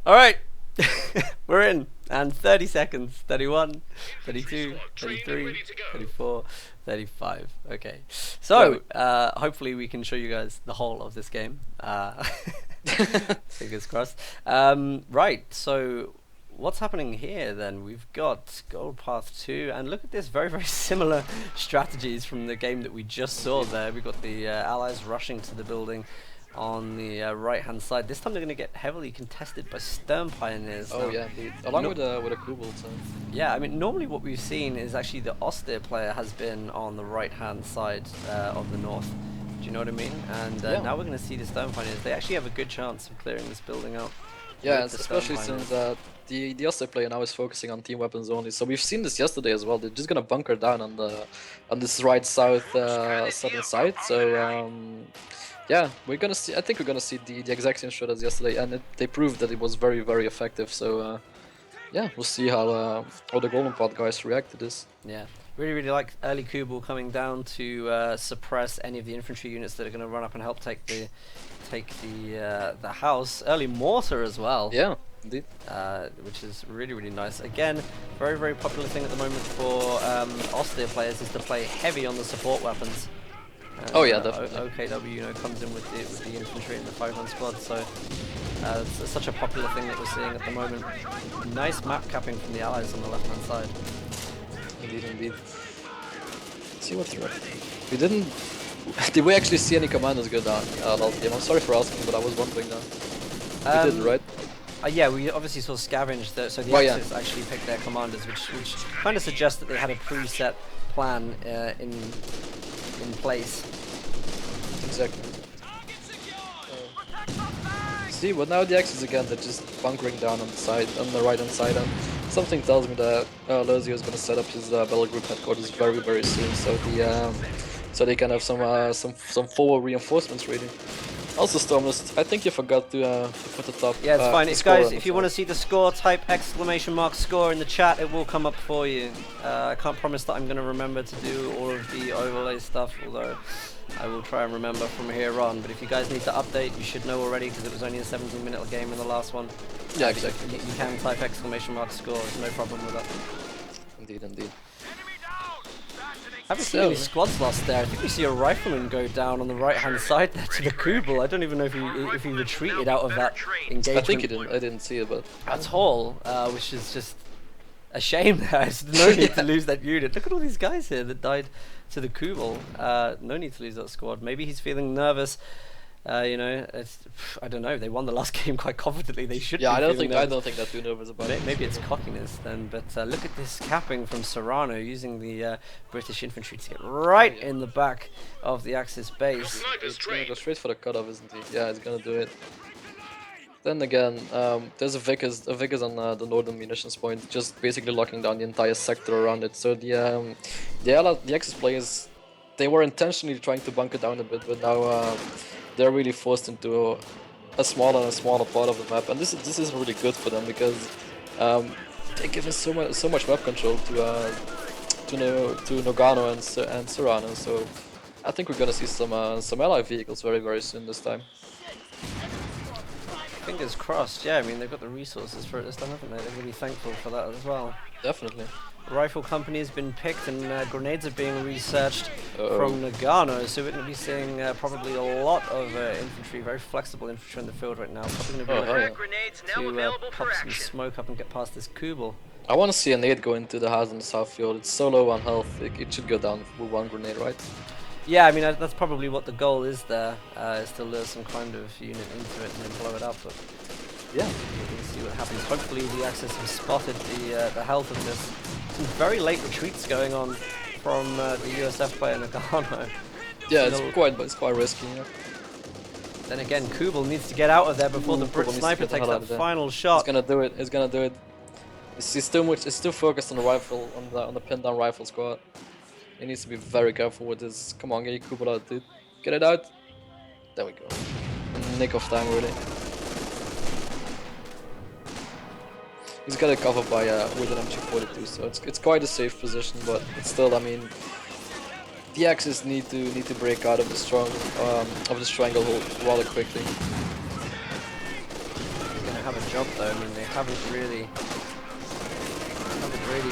All right, we're in. And 30 seconds. 31, 32, 33, 34, 35. Okay. There we So, hopefully we can show you guys the whole of this game. Fingers crossed. Right, so what's happening here then? We've got Gold Path 2, and look at this, very, very similar strategies from the game that we just saw there. We've got the allies rushing to the building on the right hand side. This time they're going to get heavily contested by Stern Pioneers. Oh Now, yeah, indeed. Along no, with a Kubel, so yeah, I mean, normally what we've seen is actually the Austere player has been on the right hand side of the north. Do you know what I mean? And yeah, now we're going to see the Stern Pioneers. They actually have a good chance of clearing this building out yeah. with the Stern Especially Pioneers. since the Oster player now is focusing on team weapons only. So we've seen this yesterday as well. They're just gonna bunker down on this right south southern side. So yeah, we're gonna see. I think we're gonna see the exact same shot as yesterday, and they proved that it was very very effective. So yeah, we'll see how the Golden Pot guys react to this. Yeah, really, really like early Kubel coming down to suppress any of the infantry units that are going to run up and help take the house. Early mortar as well. Yeah, indeed. Which is really, really nice. Again, very, very popular thing at the moment for Austere players is to play heavy on the support weapons. And, Oh yeah, definitely. OKW, comes in with the infantry and the 5-man squad. So it's such a popular thing that we're seeing at the moment. Nice map capping from the allies on the left-hand side. Indeed, indeed. Let's see what's right. We didn't. Did we actually see any commanders go down last game? I'm sorry for asking, but I was wondering that. We did, right? Yeah, we obviously saw Scavenge, so the Oh, yeah. Axis actually picked their commanders, which kind of suggests that they had a preset plan in place. Exactly. See, well now the Axis again, they're just bunkering down on the side, on the right hand side, and something tells me that Lozio is going to set up his Battle Group headquarters very very soon, so so they can have some forward reinforcements really. Also, Stormless, I think you forgot to put the top. Yeah, it's fine. the If score guys, on if the you want to side. see the score, type !score in the chat. It will come up for you. I can't promise that I'm going to remember to do all of the overlay stuff, although I will try and remember from here on. But if you guys need to update, you should know already because it was only a 17-minute game in the last one. Yeah, exactly. You can type !score. There's no problem with that. Indeed, indeed. I haven't seen any squads lost there. I think we see a rifleman go down on the right-hand side there to the Kubel. I don't even know if he retreated out of that engagement. I think I didn't see it, but At all, which is just a shame. There's no need to lose that unit. Look at all these guys here that died to the Kubel. No need to lose that squad. Maybe he's feeling nervous. You know, I don't know. They won the last game quite confidently. They should. yeah, be I don't feeling think nervous. they're too nervous about it. Maybe it's cockiness then, but look at this capping from Serrano using the British infantry to get right in the back of the Axis base. He's gonna go straight for the cutoff, isn't he? Yeah, he's gonna do it. Then again, there's a Vickers on the northern munitions point, just basically locking down the entire sector around it. So the Axis players, they were intentionally trying to bunker down a bit, but now they're really forced into a smaller and smaller part of the map, and this is really good for them because they're given so much map control to Nogano and Serrano. So I think we're gonna see some ally vehicles very very soon this time. Fingers crossed. Yeah, I mean they've got the resources for it this time, haven't they? They're really thankful for that as well. Definitely. Rifle company has been picked and grenades are being researched Uh-oh. from Nagano, so we're going to be seeing probably a lot of infantry, very flexible infantry in the field right now. Probably going to be looking to pop some smoke up and get past this Kubel. I want to see a nade go into the house in the south field. It's so low on health, it should go down with one grenade, right? Yeah, I mean that's probably what the goal is there, is to lure some kind of unit into it and then blow it up, but Yeah. we'll see what happens. Hopefully the Axis have spotted the health of this. Some very late retreats going on from the USF player Nagano. Yeah, it's quite risky. Yeah. Then again, Kubel needs to get out of there before the Kubel Brit needs to sniper get the takes hell out that of there. final He's shot. gonna do it. He's gonna do it. It's still focused on the rifle, on the pinned down rifle squad. He needs to be very careful with this. Come on, get your Kubel out, dude. Get it out. There we go. Nick of time, really. He's got it covered by with an MG42, so it's quite a safe position. But it's still, I mean, the Axis need to break out of the stranglehold rather quickly. have a job though. I mean, they haven't really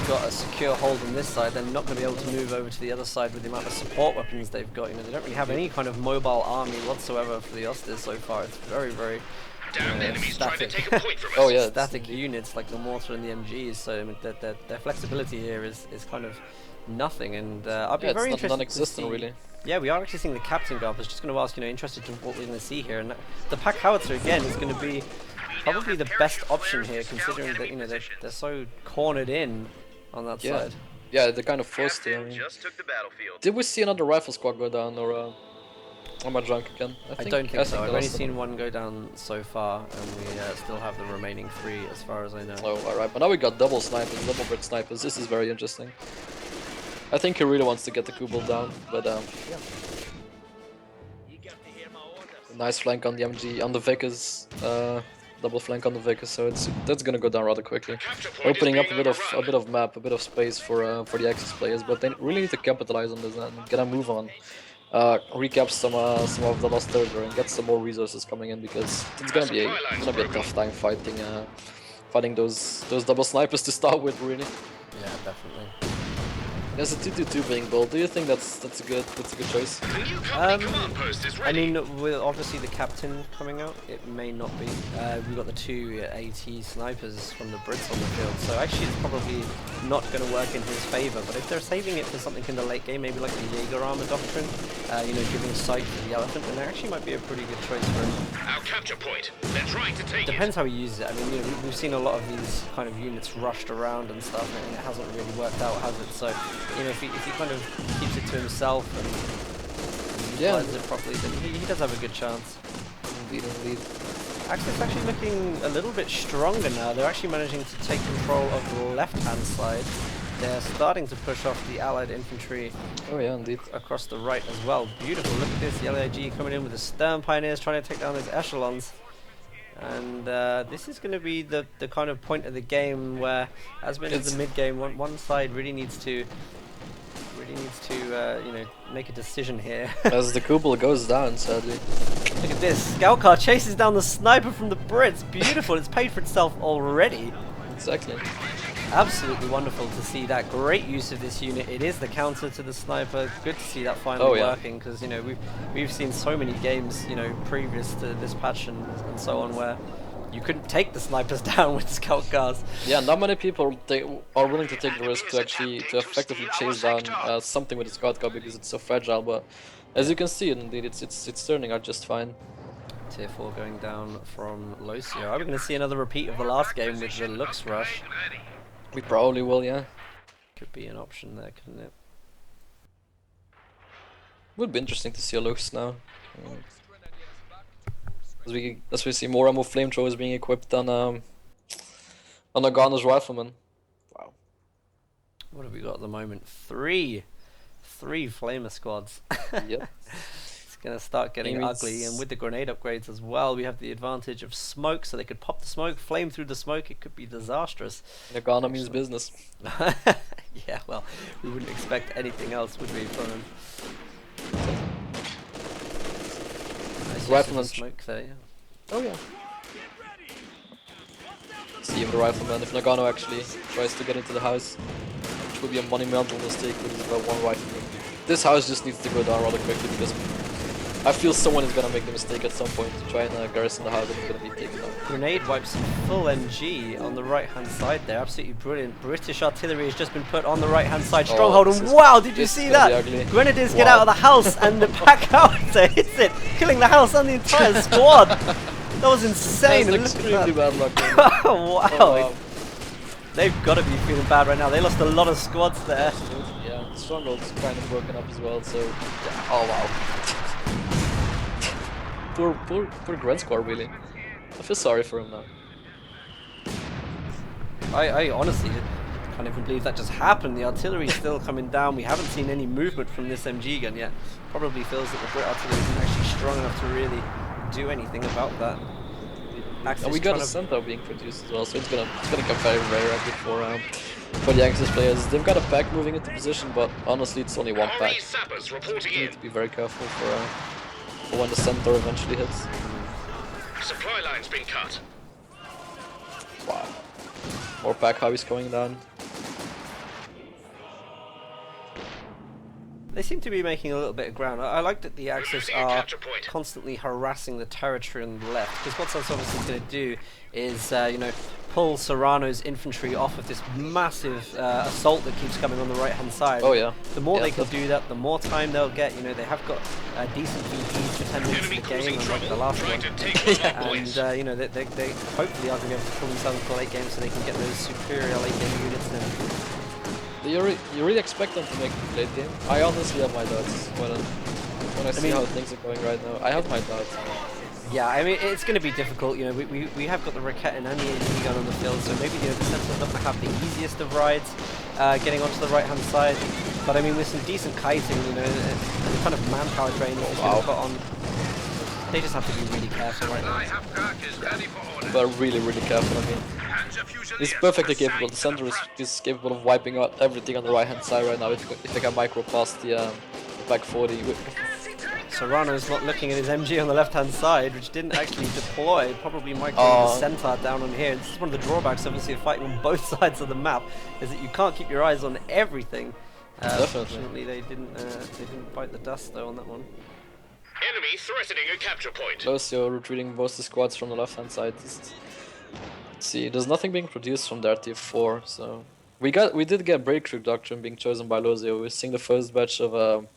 got a secure hold on this side. They're not going to be able to move over to the other side with the amount of support weapons they've got. You know, they don't really have any kind of mobile army whatsoever for the Ostas so far. It's very, very static. Oh yeah, static units like the mortar and the MGs. So I mean, their flexibility here is kind of nothing. And I'll be very interested non-existent to see, really. Yeah, we are actually seeing the captain go up. I was just going to ask, interested to what we're going to see here. And the Pack Howitzer again is going to be probably the best option here, considering that they're so cornered in on that side. Yeah, they're kind of forced to. I mean, did we see another rifle squad go down, or am I drunk again? I don't think so. I've only seen one go down so far, and we still have the remaining 3 as far as I know. Oh, alright, but now we got double snipers, double Brit snipers. This is very interesting. I think he really wants to get the Kubel down, but yeah. Nice flank on the MG, on the Vickers. Double flank on the Vickers, so that's gonna go down rather quickly, opening up a bit of map, a bit of space for the Axis players. But they really need to capitalize on this and get a move on, recap some of the lost territory and get some more resources coming in, because it's gonna be a tough time fighting those double snipers to start with, really. Yeah, definitely. There's a 2-2-2 being built. Do you think that's a good choice? I mean, with obviously the captain coming out, it may not be. We've got the 2 AT snipers from the Brits on the field, so actually it's probably not going to work in his favour. But if they're saving it for something in the late game, maybe like the Jaeger armor doctrine, giving sight to the elephant, then that actually might be a pretty good choice for him. Our capture point. They're trying to take Depends how he uses it. I mean, we've seen a lot of these kind of units rushed around and stuff, and it hasn't really worked out, has it? So, if he kind of keeps it to himself and utilizes it properly, then he does have a good chance. Indeed. Axis actually looking a little bit stronger now. They're actually managing to take control of the left-hand side. They're starting to push off the Allied infantry. Oh yeah, indeed. Across the right as well. Beautiful. Look at this. The LAG coming in with the Stern Pioneers trying to take down those echelons. And this is going to be the kind of point of the game where, as many as the mid game, one side really needs to make a decision here. As the Kubel goes down, sadly. Look at this. Scout car chases down the sniper from the Brits. Beautiful. It's paid for itself already. Exactly. Absolutely wonderful to see that. Great use of this unit. It is the counter to the sniper. Good to see that finally working, because we've seen so many games previous to this patch and so on where you couldn't take the snipers down with scout cars. Yeah, not many people are willing to take the risk to effectively chase down something with a scout car, because it's so fragile. But as you can see, indeed, it's turning out just fine. Tier 4 going down from Locio. Are we going to see another repeat of the last game with the Lux Rush? We probably will, yeah. Could be an option there, couldn't it? Would be interesting to see a Lux now. As we see more and more flamethrowers being equipped on Nagano's rifleman. Wow. What have we got at the moment? Three flamer squads. Yep. It's gonna start getting ugly, and with the grenade upgrades as well, we have the advantage of smoke, so they could pop the smoke, flame through the smoke. It could be disastrous. Nagano means business. Yeah, well, we wouldn't expect anything else, would we, from him? Rifleman smoke there, yeah. Oh yeah. See if the rifleman, if Nagano actually tries to get into the house, which would be a monumental mistake with his one rifleman. This house just needs to go down rather quickly, because I feel someone is gonna make the mistake at some point to try and garrison the house, and it's gonna be taken out. Grenade wipes full MG on the right hand side there, absolutely brilliant. British artillery has just been put on the right hand side stronghold, and wow, did you see that? Grenadiers get out of the house, and the Pack Howitzer hits it, killing the house and the entire squad. That was insane. That's extremely bad luck. Oh, wow. Oh, wow. They've got to be feeling bad right now. They lost a lot of squads there. Yeah, Stronghold's kind of broken up as well, so... Yeah. Oh, wow. Poor Grand Squad, really. I feel sorry for him now. I honestly can't even believe that just happened. The artillery's still coming down. We haven't seen any movement from this MG gun yet. Probably feels that the Brit artillery isn't actually strong enough to really do anything about that. And we got a Centaur being produced as well, so it's gonna come very rapid for the Axis players. They've got a pack moving into position, but honestly it's only one pack. You need to be very careful for when the Centaur eventually hits. Supply line's been cut. Or back how he's going down. They seem to be making a little bit of ground. I like that the Axis losing a are capture point. constantly harassing the territory on the left, because what that's obviously going to do is, you know, pull Serrano's infantry off of this massive assault that keeps coming on the right-hand side. Oh yeah. The more Yeah, they can that- do that, the more time they'll get. You know, they have got decent VPs for 10 minutes of Enemy the causing game, unlike trouble. the last Trying one. to take one of our And points. you know, they hopefully are going to be able to pull themselves into the late game so they can get those superior late game units in. Do you really expect them to make it late game? I honestly have my doubts when I see mean- how things are going right now. I have my doubts. Yeah, I mean, it's going to be difficult. You know, we have got the Raketin and the AT gun on the field, so maybe, you know, the Sentinel's not going to have the easiest of rides getting onto the right-hand side. But I mean, with some decent kiting, you know, and the kind of manpower drain that he's going to put on, they just have to be really careful right now. But really, really careful. I mean, he's perfectly capable. The center is capable of wiping out everything on the right-hand side right now if they can micro past the back 40. Serrano's not looking at his MG on the left-hand side, which didn't actually deploy, probably microing the Centaur down on here. This is one of the drawbacks, obviously, of fighting on both sides of the map, is that you can't keep your eyes on everything. Definitely. Fortunately, they didn't bite the dust, though, on that one. Enemy threatening a capture point. Lucio retreating most of the squads from the left-hand side. Let's see, there's nothing being produced from the RT4, so we did get Breakthrough Doctrine being chosen by Lucio. We're seeing the first batch of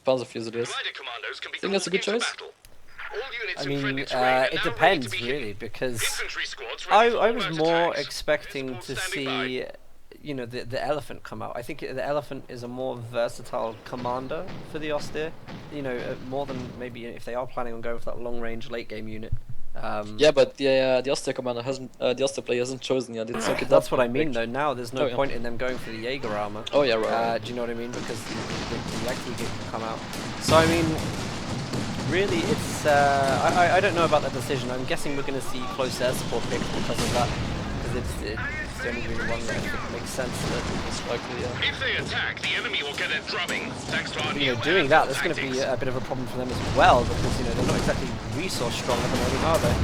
Panzer Fusiliers. Glider commandos can be Think that's a good called into choice? battle. All units I in mean, friendly terrain are it now depends, ready to be really, hit. because Infantry squads ready for I all was out more attacks. expecting to Principal standing see, you know, the Elephant come out. I think the Elephant is a more versatile commander for the Austere, you know, more than maybe if they are planning on going for that long-range late-game unit. Yeah, but the Austere commander hasn't, the Austere player hasn't chosen yet. It's okay, That's what I mean, though. Now there's no Oh, yeah. point in them going for the Jaeger armor. Oh yeah, right. Do you know what I mean? Because the Lekti can come out. So I mean, really, it's I don't know about that decision. I'm guessing we're going to see close air support picked because of that. Because it's the only really one that I think makes sense. Most likely, yeah. If they attack, the enemy will get a drubbing. Thanks to our You new know, doing that, there's going to tactics. be a bit of a problem for them as well, because, you know, they're not exactly resource strong at the moment, are they?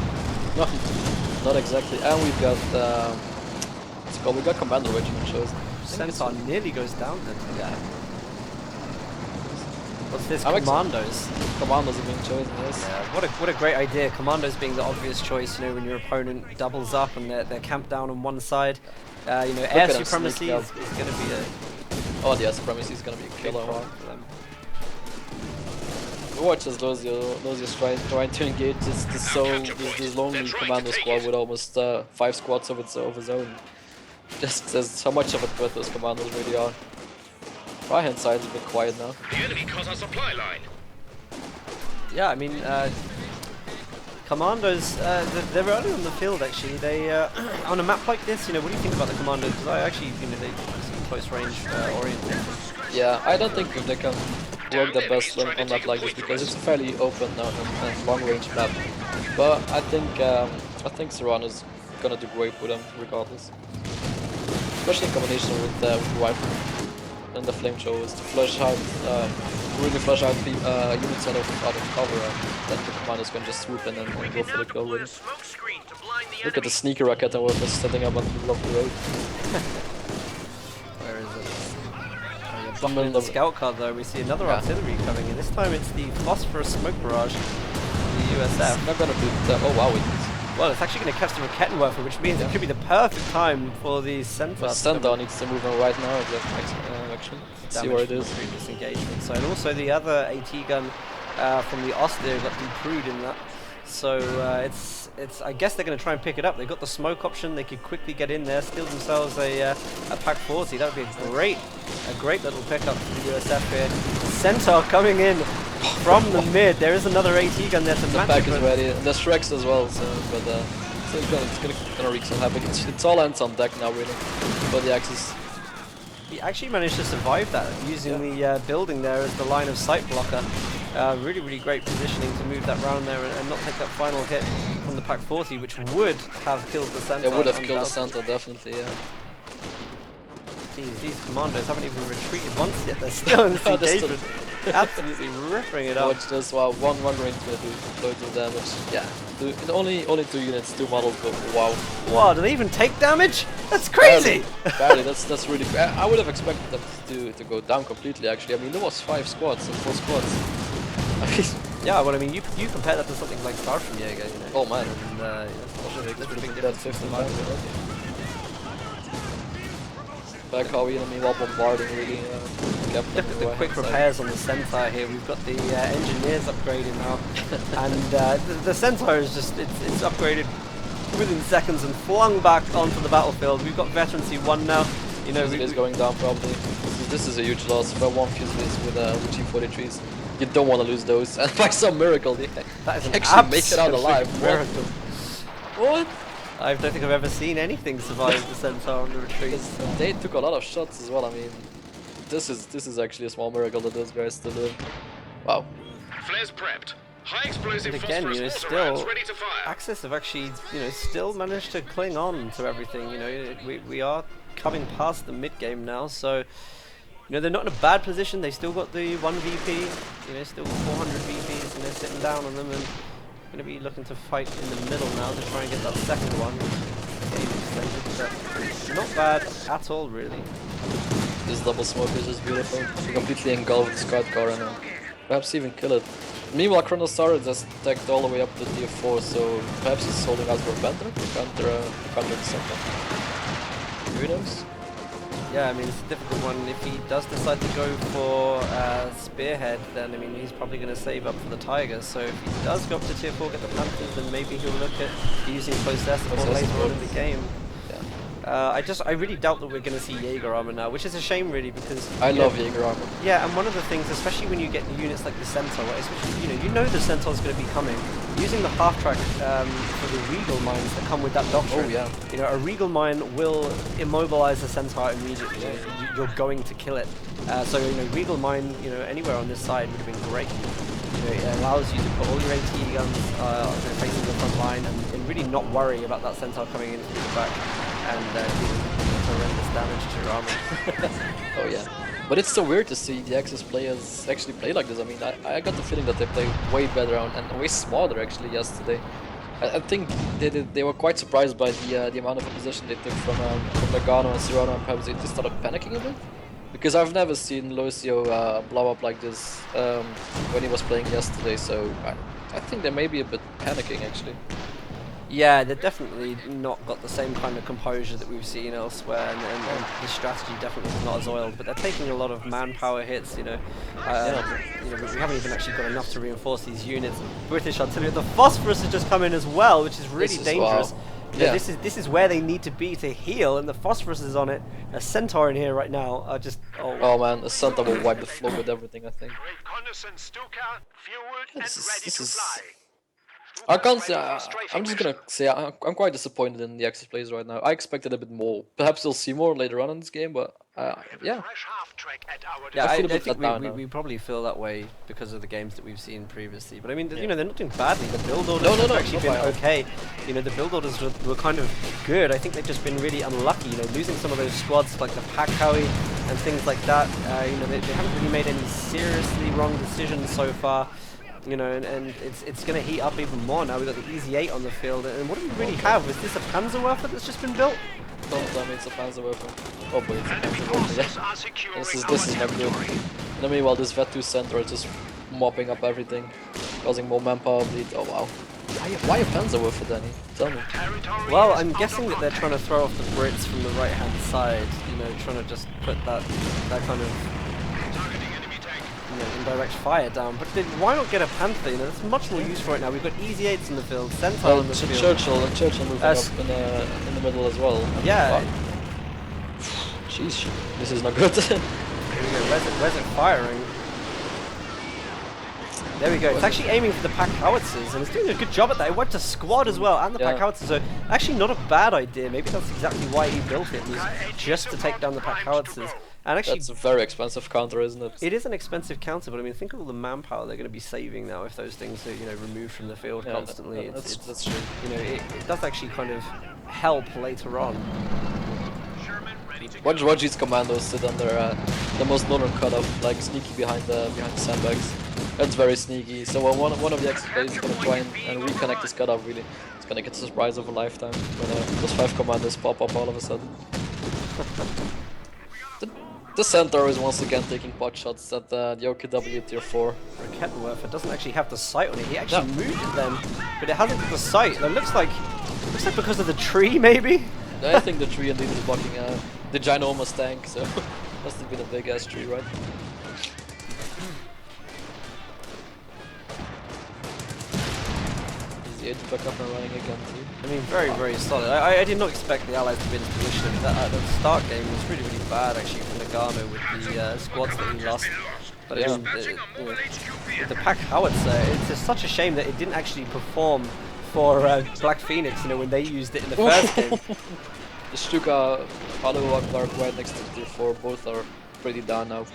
No, not exactly. And we've got what's it called? We got Commander Regiment chosen. Centaur nearly goes down then. Yeah, What's this? I'm Commandos. Commandos are being chosen. Yes. Yeah, what a great idea. Commandos being the obvious choice, you know, when your opponent doubles up and they're camped down on one side. You know, air at them supremacy sneak is going to be a Oh, the supremacy is gonna be a big killer. problem for them. Watch as Lozio's trying to engage this lonely commando squad with almost 5 squads of his own. Just says how much of a threat those commandos really are. Right hand side is a bit quiet now. The enemy cut our supply line. Yeah, I mean, Commandos, they're early on the field actually. They on a map like this, you know, what do you think about the Commandos? Because I actually, you know, they seem close range oriented. Yeah, I don't think they can work their best on map like this because it's a fairly open and long range map. But I think Serrano's gonna do great with them regardless. Especially in combination with the rifle and the flame throwers to flush out, really flush out the units out of cover, and then the commanders can just swoop in and go for the kill with it. Look at the sneaker rocket and we're just setting up on the middle of the road. Where is it? The middle The of scout car though, we see another artillery coming in. This time it's the phosphorus smoke barrage, the USF. It's not gonna be that. Oh wow, Well, it's actually going to catch the Rakettenwerfer, which means it could be the perfect time for the Centaur. but Centaur needs to move on right now if they have action. Let's see where it is. Previous engagement. So, and also the other AT gun from the Austere got deployed in that. So it's I guess they're going to try and pick it up. They've got the smoke option. They could quickly get in there, steal themselves a Pack 40. That would be a great little pickup for the USF here. Centaur coming in from the mid. There is another AT gun there to The match pack it, is but ready. And there's Rex as well, so it's gonna wreak some havoc. It's all hands on deck now, really, for the Axis. he actually managed to survive that using the building there as the line of sight blocker. Really great positioning to move that round there and not take that final hit from the Pack 40, which would have killed the Centaur. It would have killed the undoubtedly. Centaur, definitely, yeah. Jeez, these commandos haven't even retreated once yet. They're still in this Oh, they're still- engagement. Absolutely ripping it up. Watch this, wow, one range will do loads of damage. Yeah, only 2 units, 2 models, but wow. Wow, do they even take damage? That's crazy! Barely. That's really bad. I would have expected them to go down completely. Actually, I mean there was 5 squads and 4 squads. I mean, Yeah, well, I mean, you compare that to something like Starship-Jäger, you know. oh man. And, Let's big that 50 times already. Back how enemy while bombarding really kept Look them at the away. quick So- repairs on the Centaur here. We've got the engineers upgrading now, and the Centaur is just it's upgraded within seconds and flung back onto the battlefield. We've got veteran C1 now. You know, Fusiliers going down probably. This is a huge loss. If I want Fusiliers with G43s, you don't want to lose those. And by some miracle, they that is an actually make it out absolute alive. What? miracle. What? I don't think I've ever seen anything survive the Centaur on the retreat. Because they took a lot of shots as well. I mean, this is actually a small miracle that those guys still live. Wow. Flares prepped. High explosive And again, phosphorus you know, mortar still rounds ready to fire. Axis have actually, you know, still managed to cling on to everything. You know, we are coming past the mid game now, so you know they're not in a bad position. They still got the 1 VP, you know, still 400 VPs, and they're sitting down on them, and going to be looking to fight in the middle now to try and get that second one. Game extended, but not bad at all, really. This double smoke is just beautiful. You completely engulf the squad car and perhaps even kill it. Meanwhile, Chronostar is just stacked all the way up to tier 4, so perhaps he's holding out for a Panther to counter the second. Who knows? Yeah, I mean, it's a difficult one. If he does decide to go for Spearhead, then I mean, he's probably going to save up for the Tiger. So if he does go up to tier 4, get the Panthers, then maybe he'll look at using close air support Close air later on support. in the game. Yeah. I really doubt that we're going to see Jaeger armor now, which is a shame, really, because I you love know, Jaeger armor. Yeah, and one of the things, especially when you get units like the Centaur, especially you know the Centaur's going to be coming. Using the half track for the Regal mines that come with that doctrine. Oh, yeah. You know, a Regal mine will immobilize the Centaur immediately. You're going to kill it. So you know, Regal mine, you know, anywhere on this side would have been great. You know, it allows you to put all your AT guns facing the front line and really not worry about that Centaur coming in through the back and doing horrendous damage to your armor. Oh yeah. But it's so weird to see the Axis players actually play like this. I mean, I got the feeling that they play way better and way smarter actually yesterday. I think they were quite surprised by the amount of opposition they took from Nagano and Serrano, and perhaps they just started panicking a bit. Because I've never seen Lucio blow up like this when he was playing yesterday, so I think they may be a bit panicking actually. Yeah, they're definitely not got the same kind of composure that we've seen elsewhere, and the strategy definitely is not as oiled. But they're taking a lot of manpower hits. You know, you know, we haven't even actually got enough to reinforce these units. British artillery, the phosphorus has just come in as well, which is really dangerous. Wow. You know, Yeah. this is where they need to be to heal, and the phosphorus is on it. A Centaur in here right now are just Oh man, the Santa will wipe the floor with everything, I think. Reconnaissance Stuka, fueled and This is- ready this to is- fly. I can't say. I'm just gonna say I'm quite disappointed in the Axis players right now. I expected a bit more. Perhaps we'll see more later on in this game, but yeah. Fresh half-track at our Yeah, I I feel a bit think let down we now. probably feel that way because of the games that we've seen previously. But I mean, you know, they're not doing badly. The build orders No, have no, actually not been by all. okay. You know, the build orders were kind of good. I think they've just been really unlucky. You know, losing some of those squads like the Pack Howie and things like that. You know, they haven't really made any seriously wrong decisions so far. You know, and it's going to heat up even more now. We've got the Easy 8 on the field. And what do we really have? Is this a Panzerwerfer that's just been built? Don't tell me it's a Panzerwerfer. Oh boy, it's a Enemy Panzerwerfer. forces Yeah. are securing This is our not good. territory. And meanwhile, this Vetu Center is just mopping up everything, causing more manpower bleed. Oh wow. Why a Panzerwerfer, Danny? Tell me. Territory Well, is I'm under guessing that they're trying to throw off the Brits from the right-hand side. You know, trying to just put that kind of targeting enemy tank. you know, indirect fire down. But then why not get a Panther? You know, there's much more use for it now. We've got Easy 8s in the field, Centaur Well, in the field. Churchill moving up S- in the middle as well. Yeah. Wow. Jeez, this is not good. Here we go. Where's it firing? There we go. It's actually aiming for the pack howitzers, and it's doing a good job at that. It wiped a squad as well, and the pack Yeah. howitzers. So actually, not a bad idea. Maybe that's exactly why he built it, was just to take down the pack howitzers. And actually, That's a very expensive counter, isn't it? it is an expensive counter, but I mean, think of all the manpower they're going to be saving now if those things are, you know, removed from the field Yeah, constantly. that's true. You know, it does actually kind of help later on. Sherman ready to Watch Roji's commandos sit under the most northern cutoff, like sneaky behind the sandbags. That's very sneaky. So one of the X players is gonna try and reconnect his cutoff really. It's gonna get the surprise of a lifetime when those 5 commanders pop up all of a sudden. The Centaur is once again taking pot shots at the OKW tier 4. Kettenwerfer doesn't actually have the sight on it. He actually moved it then, but it hasn't got the sight. It looks like because of the tree, maybe. I think the tree indeed is blocking the ginormous tank, so must have been a big ass tree, right? Is the 8 back up and running again too? I mean, very solid. I did not expect the Allies to be in this position. The start game was really bad actually for Nagano with the squads that he lost. But Yeah. I mean, with the pack howitzer, it's just such a shame that it didn't actually perform for Black Phoenix. You know, when they used it in the first game. The Stuka, Palu Akbar right next to tier 4, both are pretty down now.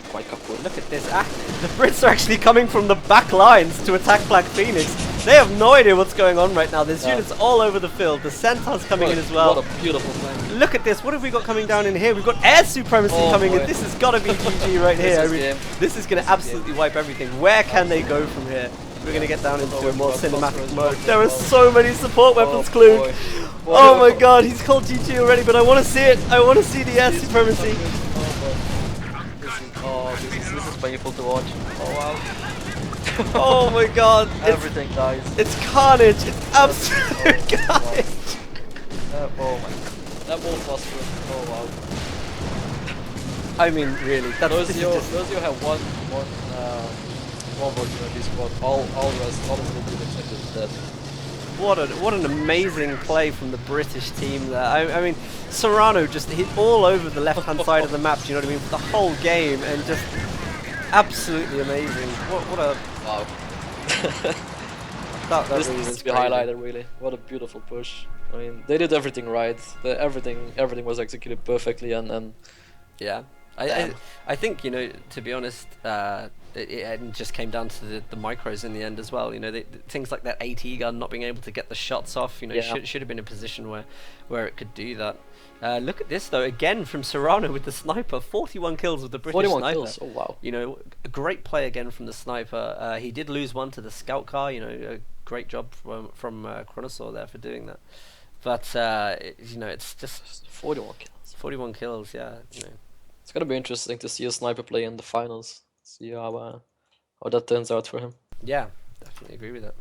Quite kaput. Look at this. The Brits are actually coming from the back lines to attack Black Phoenix. They have no idea what's going on right now. There's units all over the field. The Centaur's coming in as well. What a beautiful thing. Look at this. What have we got coming down in here? We've got air supremacy coming in. This has got to be GG right here. This is going to absolutely wipe everything. Where can they go from here? We're going to get down into a more cinematic mode. There are so many support weapons, Clune. Oh my god, he's called GG already, but I want to see it. I want to see the air supremacy. This is painful to watch. Oh wow. Oh my god. Everything dies. It's carnage. It's absolute carnage. Oh my god. That wall phosphorus. Oh wow. I mean, really. Those of you have one version of this squad. All the rest, all of the units are just dead. What an amazing play from the British team there. I mean, Serrano just hit all over the left-hand side of the map, do you know what I mean, for the whole game, and just absolutely amazing. What a... Wow. that This really needs was to be crazy. highlighted really. What a beautiful push. I mean, they did everything right. Everything was executed perfectly and Yeah. Damn. I think, you know, to be honest, it just came down to the micros in the end as well. You know, things like that AT gun not being able to get the shots off. You know, Yeah. should have been in a position where it could do that. Look at this though, again from Serrano with the sniper. 41 kills with the British 41 sniper. kills. Oh wow. You know, a great play again from the sniper. He did lose one to the scout car. You know, a great job from Chronosaur there for doing that. But you know, it's just 41 kills. 41 kills. Yeah. You know. It's gonna be interesting to see a sniper play in the finals. See how that turns out for him. Yeah, definitely agree with that.